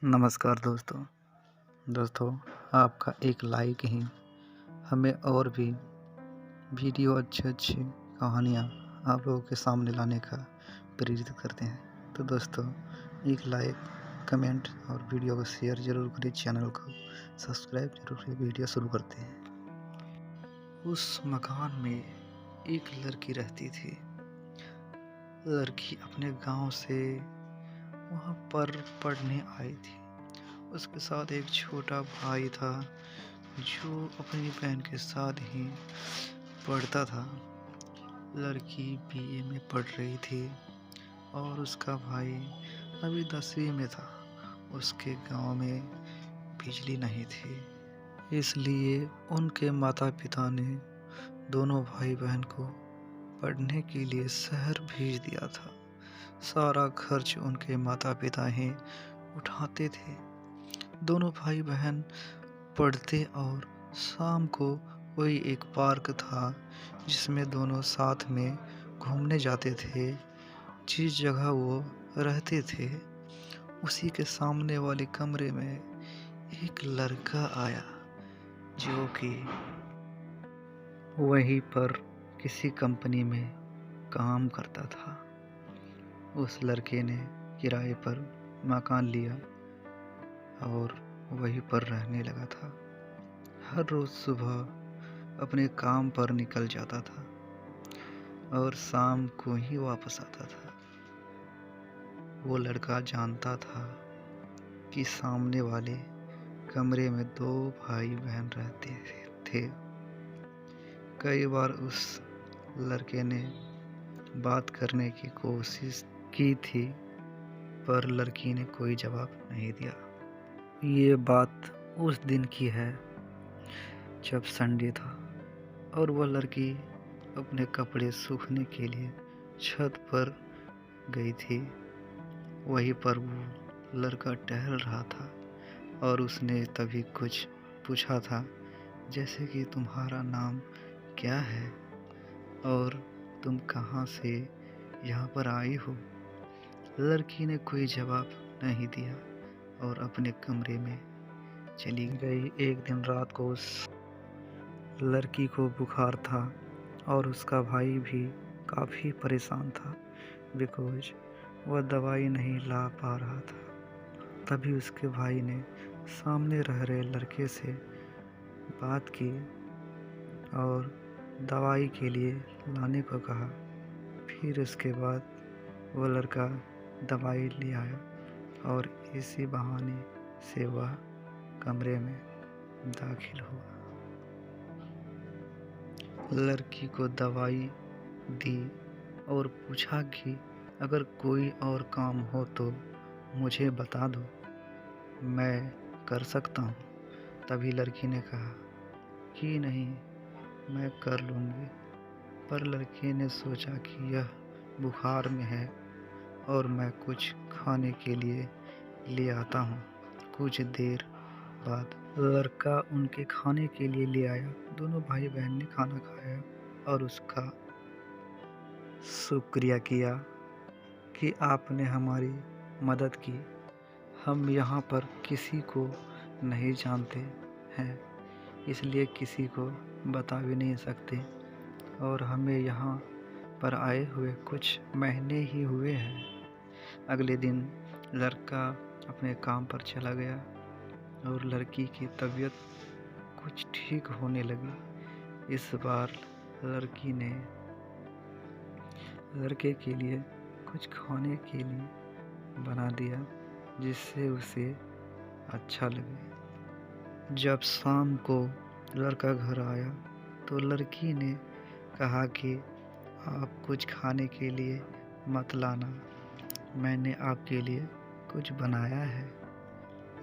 नमस्कार दोस्तों आपका एक लाइक ही हमें और भी वीडियो अच्छी कहानियाँ आप लोगों के सामने लाने का प्रेरित करते हैं। तो दोस्तों एक लाइक, कमेंट और वीडियो को शेयर ज़रूर करें, चैनल को सब्सक्राइब ज़रूर करें। वीडियो शुरू करते हैं। उस मकान में एक लड़की रहती थी। लड़की अपने गांव से वहाँ पर पढ़ने आई थी। उसके साथ एक छोटा भाई था जो अपनी बहन के साथ ही पढ़ता था। लड़की बीए में पढ़ रही थी और उसका भाई अभी 10वीं में था। उसके गांव में बिजली नहीं थी, इसलिए उनके माता पिता ने दोनों भाई बहन को पढ़ने के लिए शहर भेज दिया था। सारा खर्च उनके माता पिता ही उठाते थे। दोनों भाई बहन पढ़ते और शाम को वही एक पार्क था जिसमें दोनों साथ में घूमने जाते थे। जिस जगह वो रहते थे उसी के सामने वाले कमरे में एक लड़का आया जो कि वहीं पर किसी कंपनी में काम करता था। उस लड़के ने किराए पर मकान लिया और वहीं पर रहने लगा था। हर रोज़ सुबह अपने काम पर निकल जाता था और शाम को ही वापस आता था। वो लड़का जानता था कि सामने वाले कमरे में 2 भाई बहन रहते थे। कई बार उस लड़के ने बात करने की कोशिश की थी पर लड़की ने कोई जवाब नहीं दिया। ये बात उस दिन की है जब संडे था और वह लड़की अपने कपड़े सूखने के लिए छत पर गई थी। वहीं पर वो लड़का टहल रहा था और उसने तभी कुछ पूछा था, जैसे कि तुम्हारा नाम क्या है और तुम कहाँ से यहाँ पर आई हो। लड़की ने कोई जवाब नहीं दिया और अपने कमरे में चली गई। एक दिन रात को उस लड़की को बुखार था और उसका भाई भी काफ़ी परेशान था बिकॉज वह दवाई नहीं ला पा रहा था। तभी उसके भाई ने सामने रह रहे लड़के से बात की और दवाई के लिए लाने को कहा। फिर उसके बाद वह लड़का दवाई ले आया और इसी बहाने से वह कमरे में दाखिल हुआ। लड़की को दवाई दी और पूछा कि अगर कोई और काम हो तो मुझे बता दो, मैं कर सकता हूँ। तभी लड़की ने कहा कि नहीं, मैं कर लूँगी। पर लड़के ने सोचा कि यह बुखार में है और मैं कुछ खाने के लिए ले आता हूँ। कुछ देर बाद लड़का उनके खाने के लिए ले आया। दोनों भाई बहन ने खाना खाया और उसका शुक्रिया किया कि आपने हमारी मदद की। हम यहाँ पर किसी को नहीं जानते हैं, इसलिए किसी को बता भी नहीं सकते और हमें यहाँ पर आए हुए कुछ महीने ही हुए हैं। अगले दिन लड़का अपने काम पर चला गया और लड़की की तबीयत कुछ ठीक होने लगी। इस बार लड़की ने लड़के के लिए कुछ खाने के लिए बना दिया जिससे उसे अच्छा लगे। जब शाम को लड़का घर आया तो लड़की ने कहा कि आप कुछ खाने के लिए मत लाना, मैंने आपके लिए कुछ बनाया है।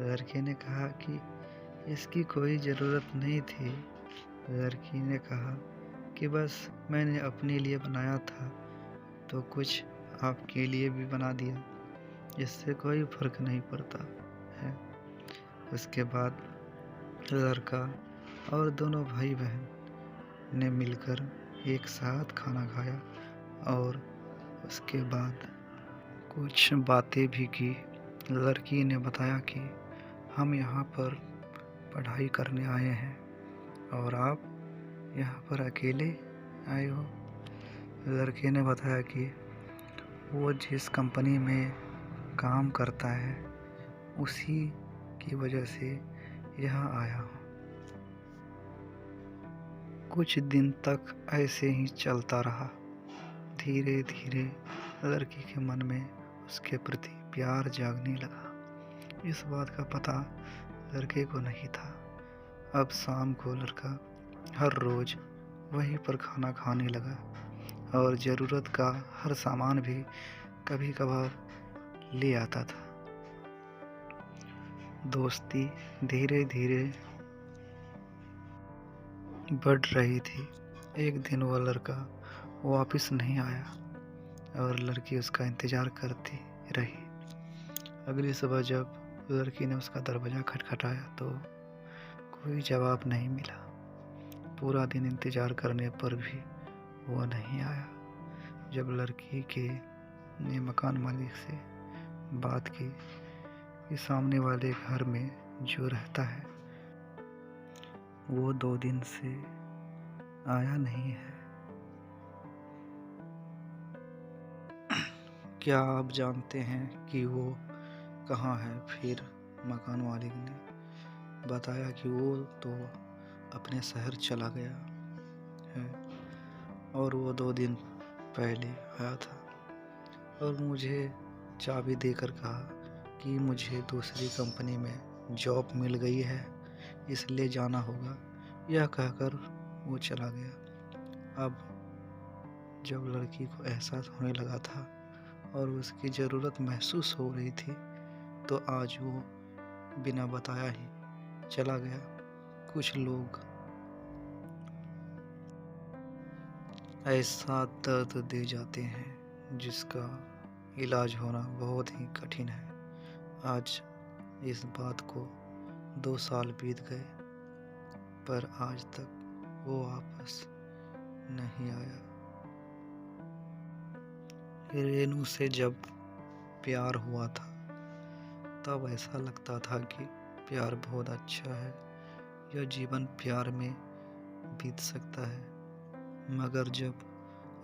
लड़के ने कहा कि इसकी कोई ज़रूरत नहीं थी। लड़की ने कहा कि बस मैंने अपने लिए बनाया था तो कुछ आपके लिए भी बना दिया, इससे कोई फ़र्क नहीं पड़ता है। उसके बाद लड़का और दोनों भाई बहन ने मिलकर एक साथ खाना खाया और उसके बाद कुछ बातें भी की लड़की ने बताया कि हम यहाँ पर पढ़ाई करने आए हैं और आप यहाँ पर अकेले आए हो। लड़के ने बताया कि वो जिस कंपनी में काम करता है उसी की वजह से यहाँ आया हूँ। कुछ दिन तक ऐसे ही चलता रहा। धीरे धीरे लड़की के मन में उसके प्रति प्यार जागने लगा। इस बात का पता लड़के को नहीं था। अब शाम को लड़का हर रोज वहीं पर खाना खाने लगा और ज़रूरत का हर सामान भी कभी कभार ले आता था। दोस्ती धीरे धीरे बढ़ रही थी। एक दिन वह लड़का वापस नहीं आया और लड़की उसका इंतज़ार करती रही। अगली सुबह जब लड़की ने उसका दरवाज़ा खटखटाया तो कोई जवाब नहीं मिला। पूरा दिन इंतज़ार करने पर भी वह नहीं आया। जब लड़की ने मकान मालिक से बात की कि सामने वाले घर में जो रहता है वो 2 दिन से आया नहीं है। क्या आप जानते हैं कि वो कहाँ है? फिर मकान मालिक ने बताया कि वो तो अपने शहर चला गया है और वो 2 दिन पहले आया था और मुझे चाबी देकर कहा कि मुझे दूसरी कंपनी में जॉब मिल गई है, इसलिए जाना होगा। यह कहकर वो चला गया। अब जब लड़की को एहसास होने लगा था और उसकी ज़रूरत महसूस हो रही थी तो आज वो बिना बताया ही चला गया। कुछ लोग ऐसा दर्द दे जाते हैं जिसका इलाज होना बहुत ही कठिन है। आज इस बात को 2 साल बीत गए पर आज तक वो वापस नहीं आया। रेनू से जब प्यार हुआ था तब ऐसा लगता था कि प्यार बहुत अच्छा है, यह जीवन प्यार में बीत सकता है। मगर जब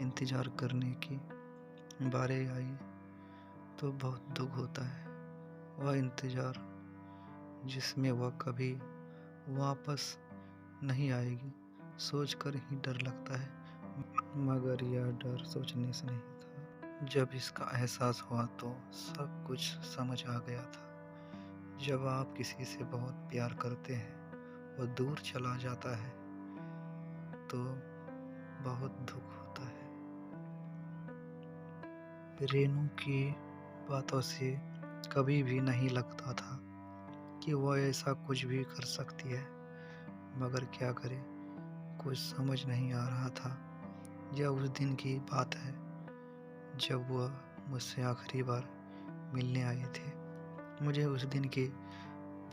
इंतज़ार करने की बारी आई तो बहुत दुख होता है। वह इंतज़ार जिसमें वह कभी वापस नहीं आएगी सोचकर ही डर लगता है। मगर यह डर सोचने से नहीं था। जब इसका एहसास हुआ तो सब कुछ समझ आ गया था। जब आप किसी से बहुत प्यार करते हैं और दूर चला जाता है तो बहुत दुख होता है। रेनू की बातों से कभी भी नहीं लगता था कि वह ऐसा कुछ भी कर सकती है, मगर क्या करे, कुछ समझ नहीं आ रहा था। यह उस दिन की बात है जब वह मुझसे आखिरी बार मिलने आई थी। मुझे उस दिन की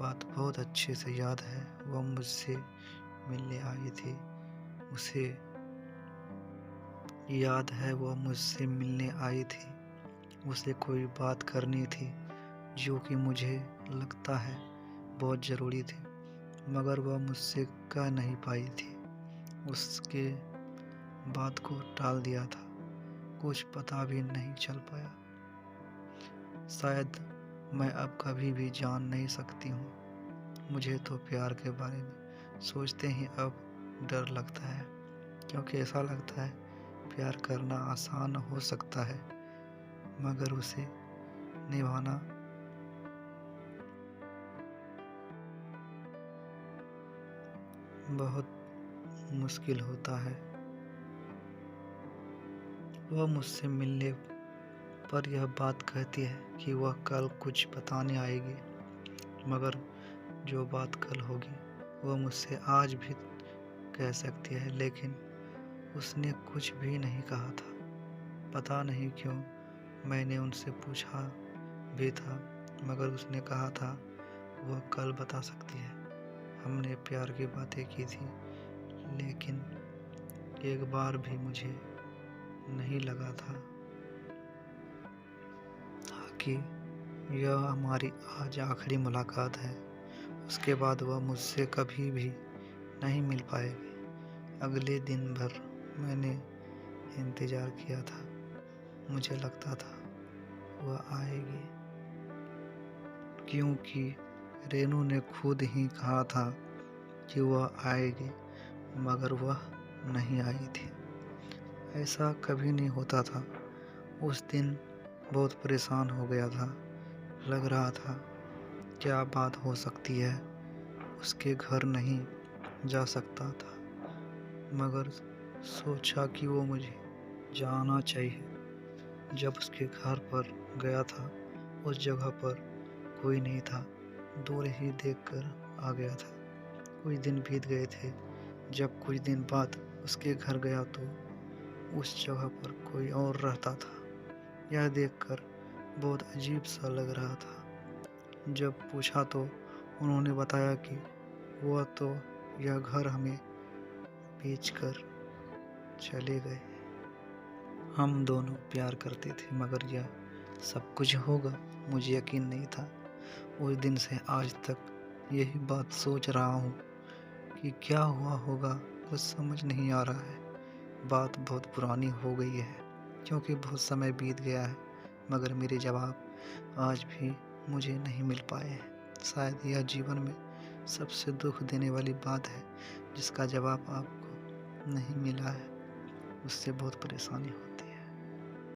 बात बहुत अच्छे से याद है। वह मुझसे मिलने आई थी। उसे याद है वह मुझसे मिलने आई थी। उसे कोई बात करनी थी जो कि मुझे लगता है बहुत ज़रूरी थी, मगर वह मुझसे कह नहीं पाई थी। उसके बात को टाल दिया था। कुछ पता भी नहीं चल पाया। शायद मैं अब कभी भी जान नहीं सकती हूँ। मुझे तो प्यार के बारे में सोचते ही अब डर लगता है, क्योंकि ऐसा लगता है प्यार करना आसान हो सकता है मगर उसे निभाना बहुत मुश्किल होता है। वह मुझसे मिलने पर यह बात कहती है कि वह कल कुछ बताने आएगी, मगर जो बात कल होगी वह मुझसे आज भी कह सकती है, लेकिन उसने कुछ भी नहीं कहा था। पता नहीं क्यों मैंने उनसे पूछा भी था, मगर उसने कहा था वह कल बता सकती है। हमने प्यार की बातें की थी, लेकिन एक बार भी मुझे नहीं लगा था कि यह हमारी आज आखिरी मुलाकात है। उसके बाद वह मुझसे कभी भी नहीं मिल पाएगी। अगले दिन भर मैंने इंतज़ार किया था। मुझे लगता था वह आएगी, क्योंकि रेनू ने खुद ही कहा था कि वह आएगी, मगर वह नहीं आई थी। ऐसा कभी नहीं होता था। उस दिन बहुत परेशान हो गया था। लग रहा था क्या बात हो सकती है। उसके घर नहीं जा सकता था, मगर सोचा कि वो मुझे जाना चाहिए। जब उसके घर पर गया था, उस जगह पर कोई नहीं था। दूर ही देखकर आ गया था। कुछ दिन बीत गए थे। जब कुछ दिन बाद उसके घर गया तो उस जगह पर कोई और रहता था। यह देखकर बहुत अजीब सा लग रहा था। जब पूछा तो उन्होंने बताया कि वह तो यह घर हमें बेचकर चले गए। हम दोनों प्यार करते थे, मगर यह सब कुछ होगा मुझे यकीन नहीं था। उस दिन से आज तक यही बात सोच रहा हूँ कि क्या हुआ होगा, कुछ समझ नहीं आ रहा है। बात बहुत पुरानी हो गई है, क्योंकि बहुत समय बीत गया है, मगर मेरे जवाब आज भी मुझे नहीं मिल पाए हैं। शायद यह जीवन में सबसे दुख देने वाली बात है, जिसका जवाब आपको नहीं मिला है। उससे बहुत परेशानी हो